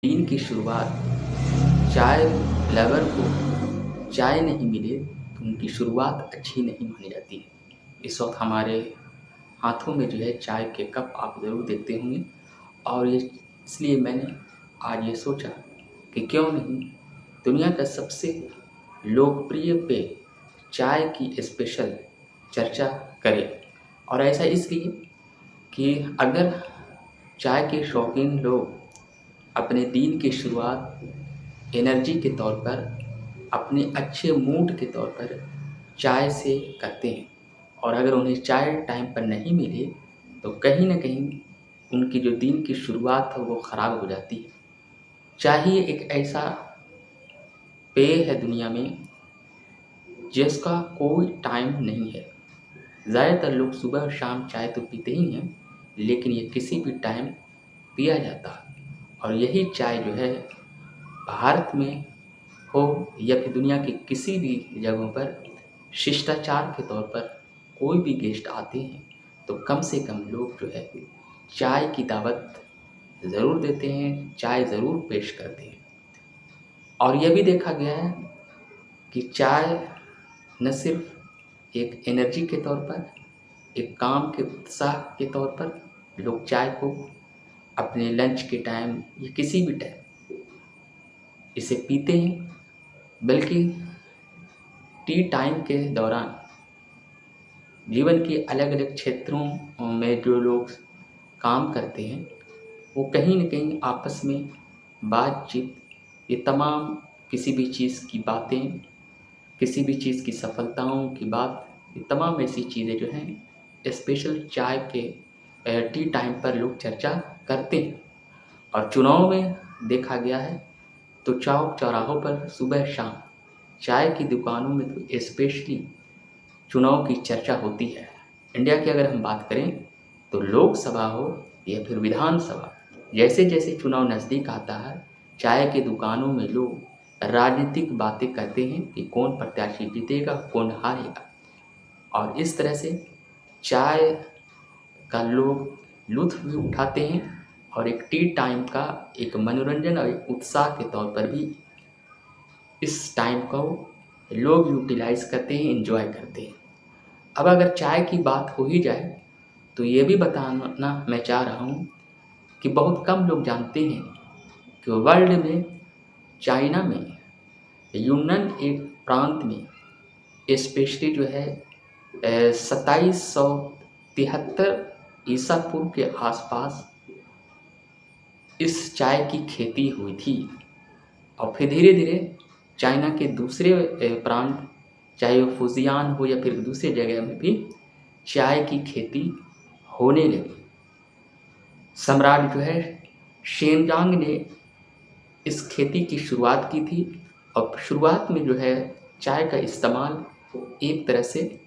दिन की शुरुआत चाय लवर को चाय नहीं मिले तो उनकी शुरुआत अच्छी नहीं मानी जाती है। इस वक्त हमारे हाथों में जो है चाय के कप आप ज़रूर देखते होंगे और ये इसलिए मैंने आज ये सोचा कि क्यों नहीं दुनिया का सबसे लोकप्रिय पेय चाय की स्पेशल चर्चा करें। और ऐसा इसलिए कि अगर चाय के शौकीन लोग अपने दिन की शुरुआत एनर्जी के तौर पर, अपने अच्छे मूड के तौर पर चाय से करते हैं और अगर उन्हें चाय टाइम पर नहीं मिले तो कहीं न कहीं उनकी जो दिन की शुरुआत है वो ख़राब हो जाती है। चाय ही एक ऐसा पेय है दुनिया में जिसका कोई टाइम नहीं है। ज़्यादातर लोग सुबह और शाम चाय तो पीते ही हैं, लेकिन ये किसी भी टाइम पिया जाता है। और यही चाय जो है भारत में हो या फिर दुनिया की किसी भी जगहों पर शिष्टाचार के तौर पर कोई भी गेस्ट आते हैं तो कम से कम लोग जो है चाय की दावत ज़रूर देते हैं, चाय ज़रूर पेश करते हैं। और यह भी देखा गया है कि चाय न सिर्फ एक एनर्जी के तौर पर, एक काम के उत्साह के तौर पर लोग चाय को अपने लंच के टाइम या किसी भी टाइम इसे पीते हैं, बल्कि टी टाइम के दौरान जीवन के अलग अलग क्षेत्रों में जो लोग काम करते हैं वो कहीं न कहीं आपस में बातचीत, ये तमाम किसी भी चीज़ की बातें, किसी भी चीज़ की सफलताओं की बात, ये तमाम ऐसी चीज़ें जो हैं स्पेशल चाय के टी टाइम पर लोग चर्चा करते हैं। और चुनाव में देखा गया है तो चौक चौराहों पर सुबह शाम चाय की दुकानों में तो स्पेशली चुनाव की चर्चा होती है। इंडिया की अगर हम बात करें तो लोकसभा हो या फिर विधानसभा, जैसे जैसे चुनाव नज़दीक आता है चाय की दुकानों में लोग राजनीतिक बातें करते हैं कि कौन प्रत्याशी जीतेगा, कौन हारेगा। और इस तरह से चाय का लोग लुत्फ़ भी उठाते हैं और एक टी टाइम का एक मनोरंजन और एक उत्साह के तौर पर भी इस टाइम को लोग यूटिलाइज़ करते हैं, एंजॉय करते हैं। अब अगर चाय की बात हो ही जाए तो ये भी बताना मैं चाह रहा हूँ कि बहुत कम लोग जानते हैं कि वर्ल्ड में चाइना में यूनन एक प्रांत में स्पेशली जो है 2773 ईसा पूर्व के आसपास इस चाय की खेती हुई थी। और फिर धीरे धीरे चाइना के दूसरे प्रांत, चाहे वो फुजियान हो या फिर दूसरे जगह में भी चाय की खेती होने लगी। सम्राट जो है शेनजांग ने इस खेती की शुरुआत की थी और शुरुआत में जो है चाय का इस्तेमाल एक तरह से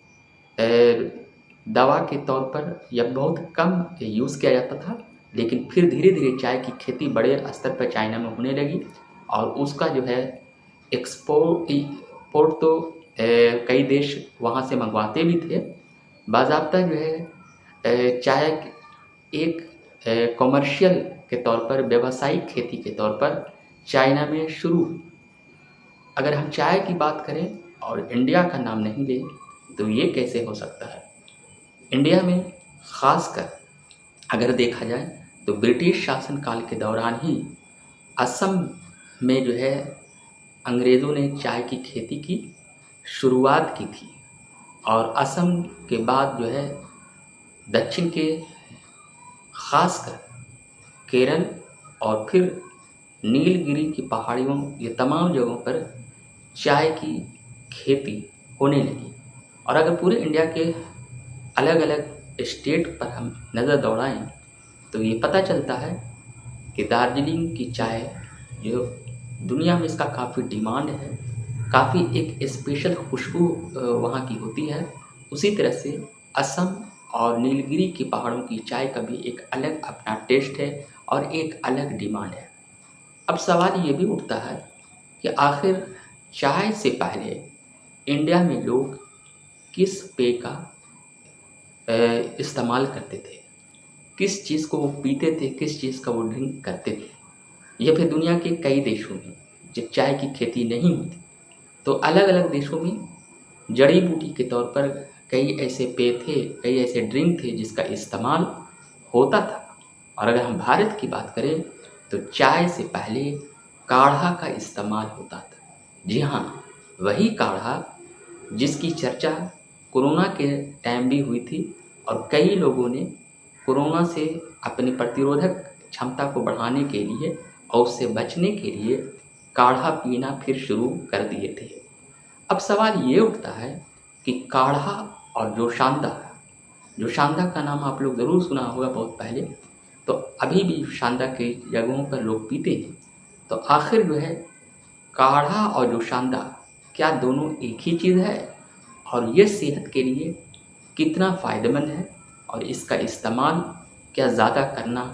दवा के तौर पर या बहुत कम यूज़ किया जाता था, लेकिन फिर धीरे धीरे चाय की खेती बड़े स्तर पर चाइना में होने लगी और उसका जो है एक्सपोर्ट तो कई देश वहाँ से मंगवाते भी थे। बाज़ाब्ता जो है चाय एक कॉमर्शियल के तौर पर, व्यावसायिक खेती के तौर पर चाइना में शुरू। अगर हम चाय की बात करें और इंडिया का नाम नहीं लें तो ये कैसे हो सकता है। इंडिया में ख़ासकर अगर देखा जाए तो ब्रिटिश शासनकाल के दौरान ही असम में जो है अंग्रेज़ों ने चाय की खेती की शुरुआत की थी। और असम के बाद जो है दक्षिण के ख़ासकर केरल और फिर नीलगिरी की पहाड़ियों, ये तमाम जगहों पर चाय की खेती होने लगी। और अगर पूरे इंडिया के अलग अलग स्टेट पर हम नज़र दौड़ाएं तो ये पता चलता है कि दार्जिलिंग की चाय जो दुनिया में इसका काफ़ी डिमांड है, काफ़ी एक स्पेशल खुशबू वहाँ की होती है। उसी तरह से असम और नीलगिरी की पहाड़ों की चाय का भी एक अलग अपना टेस्ट है और एक अलग डिमांड है। अब सवाल ये भी उठता है कि आखिर चाय से पहले इंडिया में लोग किस पेय का इस्तेमाल करते थे, किस चीज़ को वो पीते थे, किस चीज़ का वो ड्रिंक करते थे। या फिर दुनिया के कई देशों में जब चाय की खेती नहीं होती तो अलग अलग देशों में जड़ी बूटी के तौर पर कई ऐसे पेय थे, कई ऐसे ड्रिंक थे जिसका इस्तेमाल होता था। और अगर हम भारत की बात करें तो चाय से पहले काढ़ा का इस्तेमाल होता था। जी हाँ, वही काढ़ा जिसकी चर्चा कोरोना के टाइम भी हुई थी और कई लोगों ने कोरोना से अपनी प्रतिरोधक क्षमता को बढ़ाने के लिए और उससे बचने के लिए काढ़ा पीना फिर शुरू कर दिए थे। अब सवाल ये उठता है कि काढ़ा और जोशांदा का नाम आप लोग ज़रूर सुना होगा बहुत पहले, तो अभी भी शांदा के जगहों पर लोग पीते हैं। तो आखिर जो है काढ़ा और जोशांदा क्या दोनों एक ही चीज़ है और ये सेहत के लिए कितना फ़ायदेमंद है और इसका इस्तेमाल क्या ज़्यादा करना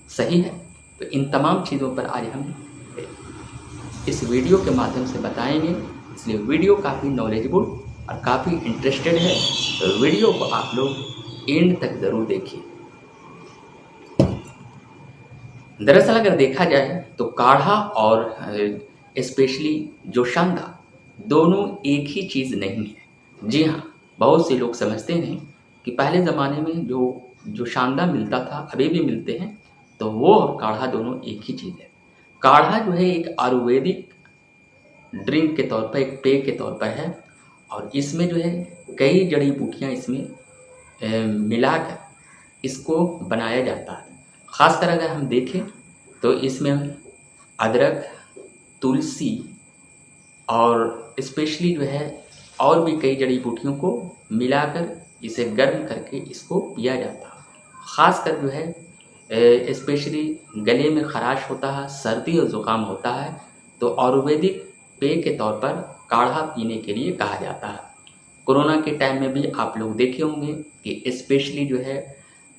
सही है? तो इन तमाम चीज़ों पर आज हम इस वीडियो के माध्यम से बताएंगे, इसलिए वीडियो काफ़ी नॉलेजेबल और काफ़ी इंटरेस्टेड है, तो वीडियो को आप लोग एंड तक ज़रूर देखिए। दरअसल अगर देखा जाए तो काढ़ा और स्पेशली जोशांदा दोनों एक ही चीज़ नहीं है। जी हाँ, बहुत से लोग समझते हैं कि पहले ज़माने में जो जोशांदा मिलता था, अभी भी मिलते हैं, तो वो और काढ़ा दोनों एक ही चीज़ है। काढ़ा जो है एक आयुर्वेदिक ड्रिंक के तौर पर, एक पेय के तौर पर है और इसमें जो है कई जड़ी बूटियाँ इसमें मिलाकर इसको बनाया जाता है। ख़ासकर अगर हम देखें तो इसमें अदरक, तुलसी और स्पेशली जो है और भी कई जड़ी बूटियों को मिलाकर इसे गर्म करके इसको पिया जाता है। ख़ासकर जो है स्पेशली गले में ख़राश होता है, सर्दी और ज़ुकाम होता है, तो आयुर्वेदिक पेय के तौर पर काढ़ा पीने के लिए कहा जाता है। कोरोना के टाइम में भी आप लोग देखे होंगे कि स्पेशली जो है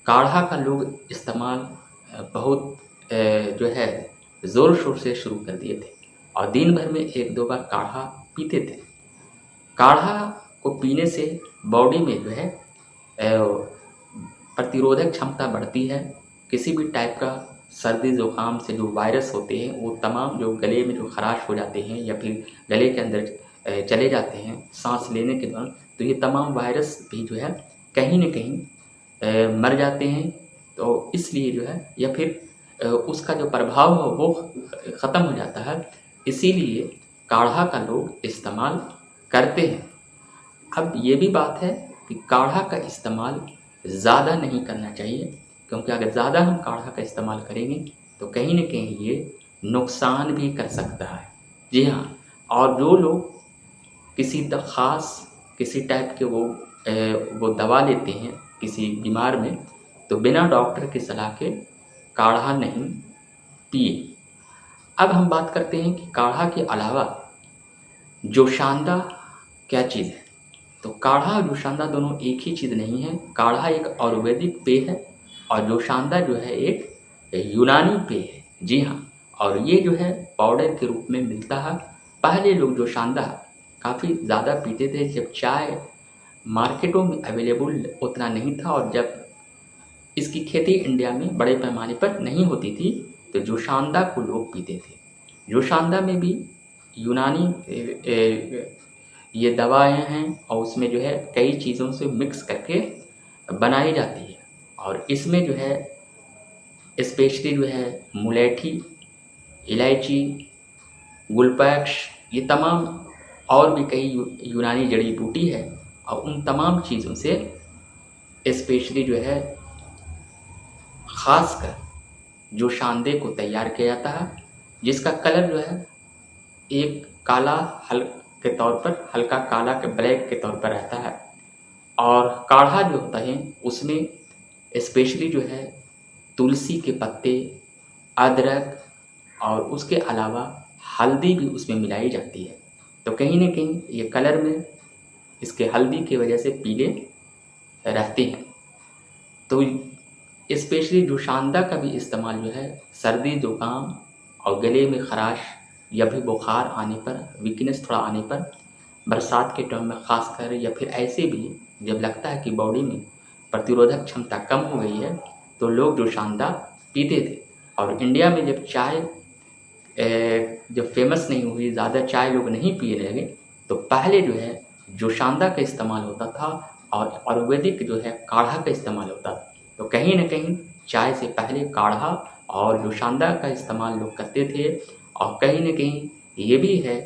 काढ़ा का लोग इस्तेमाल बहुत जो है ज़ोर शोर से शुरू कर दिए थे और दिन भर में 1-2 बार काढ़ा पीते थे। काढ़ा को पीने से बॉडी में जो है प्रतिरोधक क्षमता बढ़ती है। किसी भी टाइप का सर्दी ज़ुकाम से जो वायरस होते हैं वो तमाम जो गले में जो ख़राश हो जाते हैं या फिर गले के अंदर चले जाते हैं सांस लेने के दौरान, तो ये तमाम वायरस भी जो है कहीं न कहीं मर जाते हैं। तो इसलिए जो है या फिर उसका जो प्रभाव है वो ख़त्म हो जाता है, इसीलिए काढ़ा का लोग इस्तेमाल करते हैं। अब ये भी बात है कि काढ़ा का इस्तेमाल ज़्यादा नहीं करना चाहिए, क्योंकि अगर ज़्यादा हम काढ़ा का इस्तेमाल करेंगे तो कहीं न कहीं ये नुकसान भी कर सकता है। जी हाँ, और जो लोग किसी टाइप के वो दवा लेते हैं किसी बीमार में, तो बिना डॉक्टर की सलाह के काढ़ा नहीं पिए। अब हम बात करते हैं कि काढ़ा के अलावा जोशांदा क्या चीज़ है। तो काढ़ा और जोशांदा दोनों एक ही चीज़ नहीं है। काढ़ा एक आयुर्वेदिक पेय है और जोशांदा जो है एक यूनानी पेय है। जी हाँ, और ये जो है पाउडर के रूप में मिलता है। पहले लोग जोशांदा काफ़ी ज़्यादा पीते थे जब चाय मार्केटों में अवेलेबल उतना नहीं था और जब इसकी खेती इंडिया में बड़े पैमाने पर नहीं होती थी, तो जोशांदा को लोग पीते थे। जोशांदा में भी यूनानी ये दवाएँ हैं और उसमें जो है कई चीज़ों से मिक्स करके बनाई जाती है और इसमें जो है स्पेशली जो है मुलेठी, इलायची, गुलपैक्ष, ये तमाम और भी कई यूनानी जड़ी बूटी है और उन तमाम चीज़ों से स्पेशली जो है ख़ासकर जोशांदे को तैयार किया जाता है, जिसका कलर जो है एक काला के तौर पर, हल्का काला के ब्लैक के तौर पर रहता है। और काढ़ा जो होता है उसमें स्पेशली जो है तुलसी के पत्ते, अदरक और उसके अलावा हल्दी भी उसमें मिलाई जाती है। तो कहीं न कहीं ये कलर में इसके हल्दी की वजह से पीले रहते हैं। तो स्पेशली जोशांदा का भी इस्तेमाल जो है सर्दी ज़ुकाम और गले में ख़राश या फिर बुखार आने पर, वीकनेस थोड़ा आने पर, बरसात के टाइम में ख़ासकर, या फिर ऐसे भी जब लगता है कि बॉडी में प्रतिरोधक क्षमता कम हो गई है, तो लोग जोशांदा पीते थे। और इंडिया में जब चाय जब फेमस नहीं हुई, ज़्यादा चाय लोग नहीं पीने लगे, तो पहले जो है जोशांदा का इस्तेमाल होता था और आयुर्वेदिक जो है काढ़ा का इस्तेमाल होता था। तो कहीं न कहीं चाय से पहले काढ़ा और जोशांदा का इस्तेमाल लोग करते थे। और कहीं न कहीं ये भी है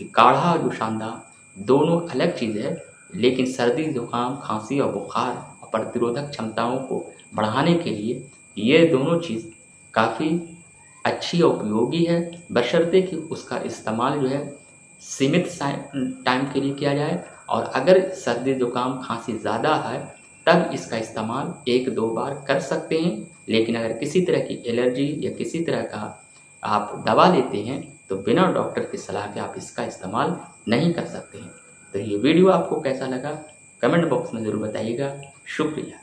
कि काढ़ा और जोशांदा दोनों अलग चीज़ है, लेकिन सर्दी, ज़ुकाम, खांसी और बुखार और प्रतिरोधक क्षमताओं को बढ़ाने के लिए ये दोनों चीज़ काफ़ी अच्छी और उपयोगी है, बशर्ते कि उसका इस्तेमाल जो है सीमित टाइम के लिए किया जाए। और अगर सर्दी, ज़ुकाम, खांसी ज़्यादा है तब इसका इस्तेमाल 1-2 बार कर सकते हैं। लेकिन अगर किसी तरह की एलर्जी या किसी तरह का आप दवा लेते हैं तो बिना डॉक्टर की सलाह के आप इसका इस्तेमाल नहीं कर सकते हैं। तो ये वीडियो आपको कैसा लगा कमेंट बॉक्स में ज़रूर बताइएगा। शुक्रिया।